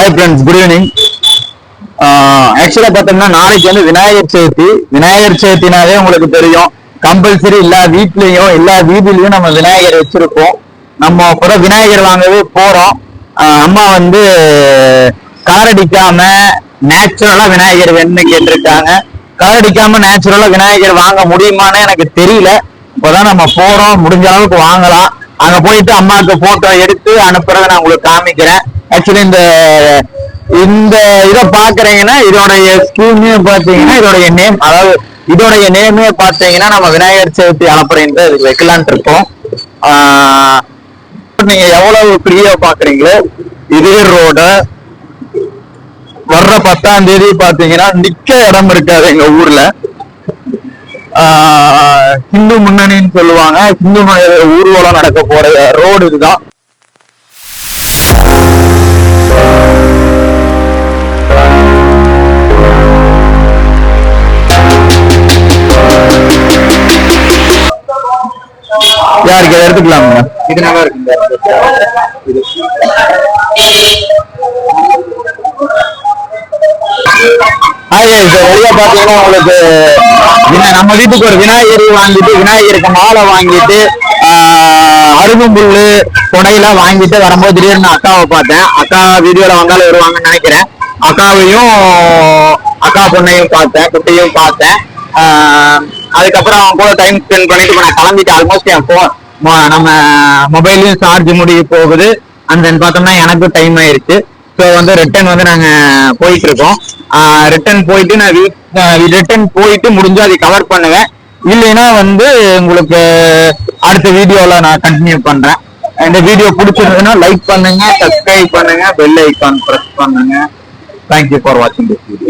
Hi friends, good evening. ஆக்சுவலா பார்த்தோம்னா நாளைக்கு வந்து விநாயகர் சதுர்த்தினாவே உங்களுக்கு தெரியும். கம்பல்சரி எல்லா வீட்லயும் எல்லா வீதியிலயும் நம்ம விநாயகர் வச்சிருப்போம். நம்ம கூட விநாயகர் வாங்கவே போறோம். அம்மா வந்து கலர் அடிக்காம நேச்சுரலா விநாயகர் வேணும்னு கேட்டிருக்காங்க. கலர் அடிக்காம நேச்சுரலா விநாயகர் வாங்க முடியுமான்னு எனக்கு தெரியல. இப்போதான் நம்ம போறோம், முடிஞ்ச அளவுக்கு வாங்கலாம். அங்க போயிட்டு அம்மாவுக்கு போட்டோ எடுத்து அனுப்புறத நான் உங்களுக்கு காமிக்கிறேன். ஆக்சுவலி இந்த இதை பாக்குறீங்கன்னா இதோடைய ஸ்கீமே பாத்தீங்கன்னா இதோடைய நேம், அதாவது இதோடைய நேமே பாத்தீங்கன்னா நம்ம விநாயகர் சதுர்த்தி அனுப்புறேன் இதுக்கு வைக்கலான் இருக்கோம். நீங்க எவ்வளவு ஃப்ரீயா பாக்குறீங்களோ இதே ரோட வர்ற 10ஆம் தேதி பாத்தீங்கன்னா நிக்க இடம் இருக்காது எங்க ஊர்ல. ஹிந்து முன்னணின்னு சொல்லுவாங்க. ஹிந்து ஊர்வலம் நடக்க போற ரோடு இதுதான். யாருக்கு எடுத்துக்கலாங்க? இது நல்லா இருக்குங்க. வெளியே பாத்தீங்கன்னா உங்களுக்கு நம்ம வீட்டுக்கு ஒரு விநாயகர் வாங்கிட்டு, விநாயகருக்கு மாலை வாங்கிட்டு, அருகம்புல்லு கொடையெல்லாம் வாங்கிட்டு வரும்போது திடீர்னு அக்காவை பார்த்தேன். அக்கா வீடியோல வந்தாலும் வருவாங்கன்னு நினைக்கிறேன். அக்காவையும் அக்கா பொண்ணையும் பார்த்தேன், குட்டியும் பார்த்தேன். அதுக்கப்புறம் அவன் கூட டைம் ஸ்பெண்ட் பண்ணிட்டு நான் கிளம்பிட்டு ஆல்மோஸ்ட் என் நம்ம மொபைலையும் சார்ஜ் முடிய போகுது. அண்ட் தென் பார்த்தோம்னா எனக்கும் டைம் ஆயிருச்சு. ஸோ வந்து ரிட்டர்ன் வந்து நாங்க போயிட்டு இருக்கோம். ரிட்டர்ன் போயிட்டு நான் ரிட்டர்ன் போயிட்டு முடிஞ்சு அதை கவர் பண்ணுவேன். இல்லைன்னா வந்து உங்களுக்கு அடுத்த வீடியோல நான் கண்டினியூ பண்றேன். இந்த வீடியோ பிடிச்சிருந்ததுன்னா லைக் பண்ணுங்க, சப்ஸ்கிரைப் பண்ணுங்க, பெல் ஐக்கான் பிரஸ் பண்ணுங்க. தேங்க்யூ ஃபார் வாட்சிங் திஸ் வீடியோ.